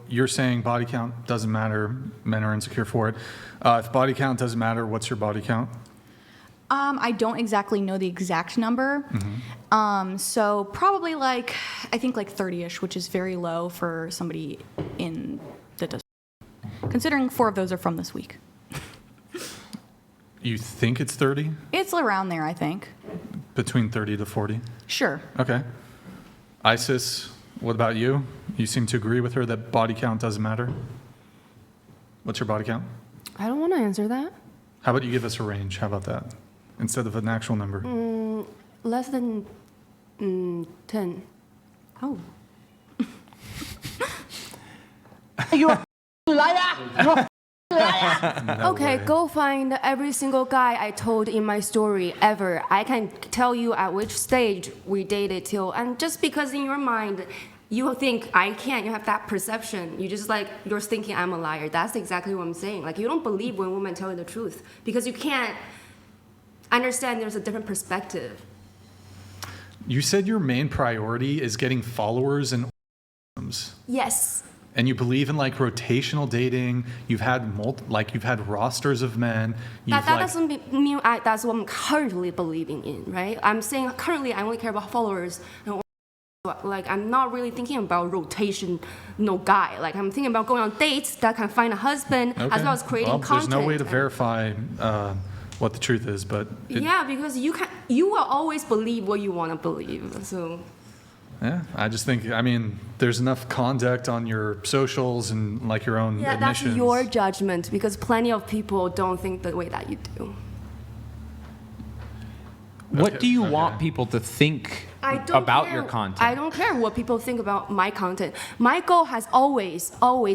you're saying body count doesn't matter, men are insecure for it. If body count doesn't matter, what's your body count? I don't exactly know the exact number. So probably I think 30-ish, which is very low for somebody that does. Considering 4 of those are from this week. You think it's 30? It's around there, I think. Between 30 to 40? Sure. Okay. Isis, what about you? You seem to agree with her that body count doesn't matter. What's your body count? I don't want to answer that. How about you give us a range? How about that? Instead of an actual number. Less than 10. Oh. You are liar. Okay, go find every single guy I told in my story ever. I can tell you at which stage we dated till. And just because in your mind you think I can't, you have that perception. You just you're thinking I'm a liar. That's exactly what I'm saying. You don't believe when women tell you the truth because you can't understand there's a different perspective. You said your main priority is getting followers and Yes. and you believe in rotational dating. You've had you've had rosters of men. That doesn't mean that's what I'm currently believing in, right? I'm saying currently I only care about followers. And I'm not really thinking about rotation, no guy. I'm thinking about going on dates that can find a husband as well as creating content. There's no way to verify what the truth is, but because you will always believe what you want to believe. So. Yeah, I just think, there's enough conduct on your socials and your own admissions. That's your judgment because plenty of people don't think the way that you do. What do you want people to think about your content? I don't care what people think about my content. My goal has always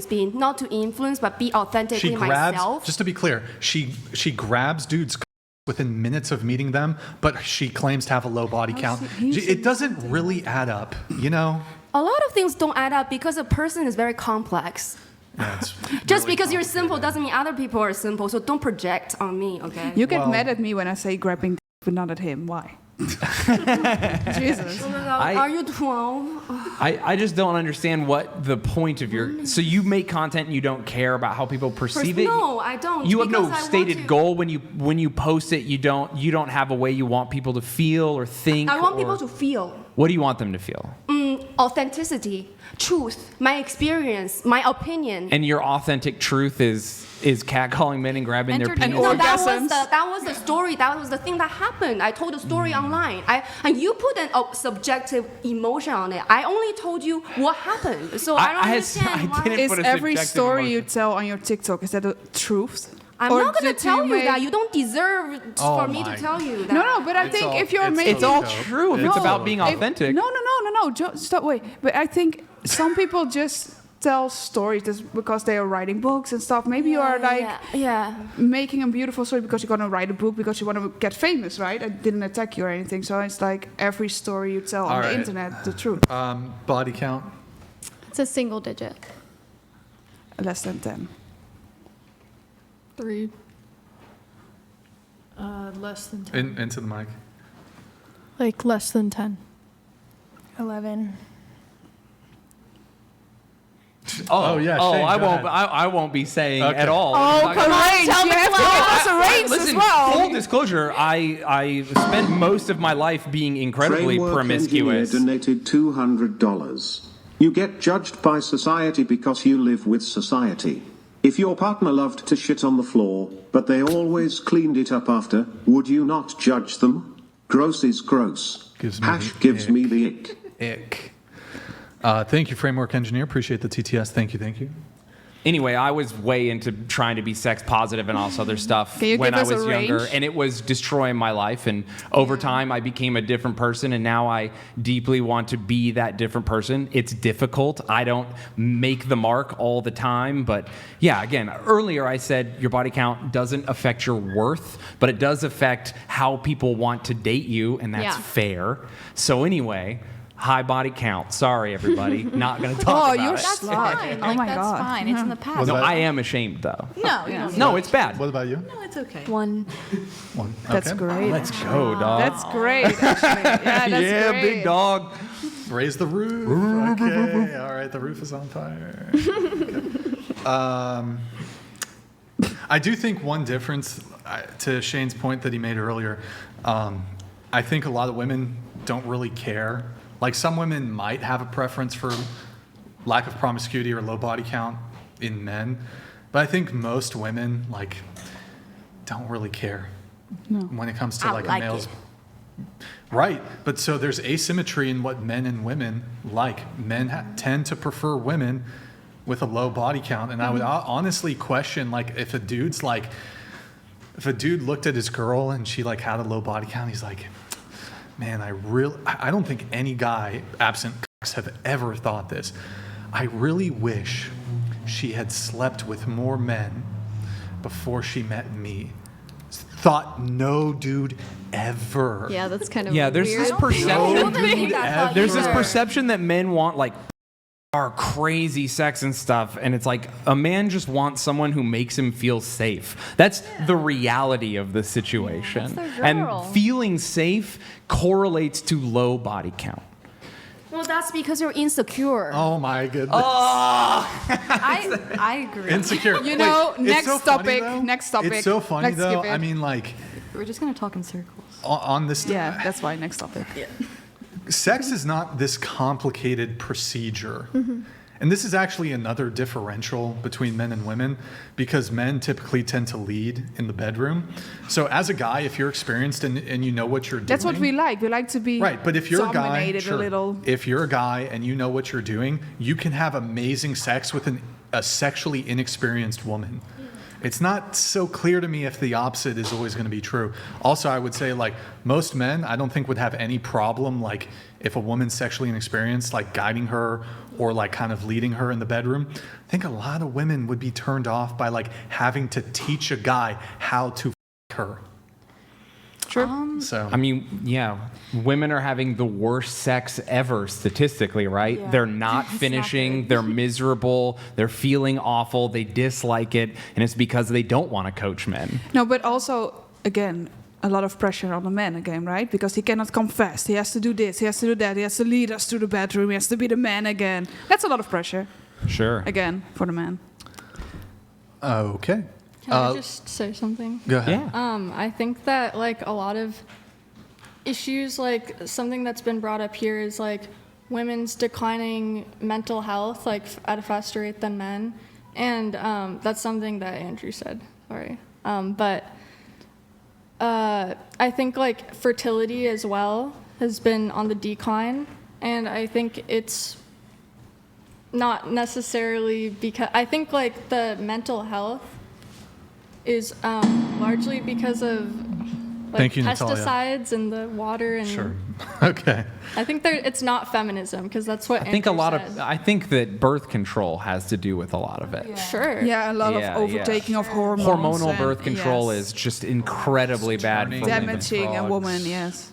been not to influence, but be authentically myself. Just to be clear, she grabs dudes within minutes of meeting them, but she claims to have a low body count. It doesn't really add up, A lot of things don't add up because a person is very complex. Yeah, just because you're simple doesn't mean other people are simple, so don't project on me, okay? You get mad at me when I say grabbing but not at him. Why? Jesus. Are you 12? I just don't understand what the point of your... So you make content and you don't care about how people perceive it? No, I don't. You have no stated goal when you post it. You don't have a way you want people to feel or think. I want people to feel. What do you want them to feel? Authenticity, truth, my experience, my opinion. And your authentic truth is catcalling men and grabbing their penis. No, that was the story. That was the thing that happened. I told the story online. And you put a subjective emotion on it. I only told you what happened. So I don't understand why. Is every story you tell on your TikTok, is that the truth? I'm not going to tell you that. You don't deserve for me to tell you that. No, but I think if you're making... It's all true if it's about being authentic. No. Stop, wait. But I think some people just tell stories just because they are writing books and stuff. Maybe you are making a beautiful story because you're going to write a book because you want to get famous, right? I didn't attack you or anything. So it's every story you tell on the internet, the truth. Body count? It's a single digit. Less than 10. 3. Less than 10. Into the mic. Less than 10. 11. Oh yeah. Shane, I won't be saying at all. Oh, come on, tell me. You have to give us a range as well. Full disclosure, I spent most of my life being incredibly promiscuous. Donated $200. You get judged by society because you live with society. If your partner loved to shit on the floor, but they always cleaned it up after, would you not judge them? Gross is gross. Gives me the ick. Ick. Thank you, Framework Engineer. Appreciate the TTS. Thank you. Anyway, I was way into trying to be sex positive and all this other stuff when I was younger, and it was destroying my life. And over time, I became a different person, and now I deeply want to be that different person. It's difficult. I don't make the mark all the time, but yeah, again, earlier I said your body count doesn't affect your worth, but it does affect how people want to date you, and that's fair. So anyway, high body count. Sorry, everybody. Not going to talk Oh, about you're it. That's slut. fine. Oh Like, my that's God. fine. It's in the past. No, about- I am ashamed, though. No, you don't. No, it's bad. What about you? No, it's okay. One. One. That's Okay. great. Let's go, dog. That's great, actually. Yeah, that's yeah, great. big dog. Raise the roof. Okay. All right. The roof is on fire. Okay. I do think one difference to Shane's point that he made earlier. I think a lot of women don't really care. Like some women might have a preference for lack of promiscuity or low body count in men, but I think most women like don't really care when it comes to I like like a male's. it. Right, but so there's asymmetry in what men and women like. Men tend to prefer women with a low body count, and I would honestly question like if a dude looked at his girl and she like had a low body count, he's like, man, I don't think any guy absent cocks have ever thought this. I really wish she had slept with more men before she met me. Thought no dude ever. Yeah, that's kind of Yeah, there's weird. this perception. That's There's this perception that men want like our crazy sex and stuff, and it's like a man just wants someone who makes him feel safe. That's the reality of the situation. That's their And girl. feeling safe correlates to low body count. Well, that's because you're insecure. Oh my goodness. I agree. Insecure. You know, Wait, it's next so funny, topic, though. next topic. It's so funny Let's though. skip it. I mean, like We're just gonna talk in circles. on this. Yeah, that's why next topic. Sex is not this complicated procedure. And this is actually another differential between men and women because men typically tend to lead in the bedroom. So as a guy, if you're experienced and you know what you're doing. That's what we like. We like to be Right, but if you're a guy, dominated sure. a little. If you're a guy and you know what you're doing, you can have amazing sex with a sexually inexperienced woman. It's not so clear to me if the opposite is always going to be true. Also, I would say like most men, I don't think would have any problem like if a woman's sexually inexperienced, like guiding her or like kind of leading her in the bedroom. I think a lot of women would be turned off by like having to teach a guy how to f her. Sure. So I mean, yeah, women are having the worst sex ever statistically, right? Yeah. They're not finishing, they're miserable, they're feeling awful, they dislike it, and it's because they don't want to coach men. No, but also, again, a lot of pressure on the man again, right? Because he cannot come fast. He has to do this, he has to do that, he has to lead us to the bedroom, he has to be the man again. That's a lot of pressure, Sure. again, for the man. okay. Can I just say something? Go ahead. Yeah. I think that like a lot of issues, like something that's been brought up here is like women's declining mental health, like at a faster rate than men, and that's something that Andrew said. Sorry, but I think like fertility as well has been on the decline, and I think it's not necessarily because I think like the mental health is largely because of like Thank you, Natalia. pesticides in the water and Sure. Okay. I think it's not feminism because that's what I think a Andrew lot said. I think that birth control has to do with a lot of it. Sure. Yeah, a lot Yeah, of overtaking of hormones. Hormonal and- birth control yes. is just incredibly bad for women. damaging a woman, yes.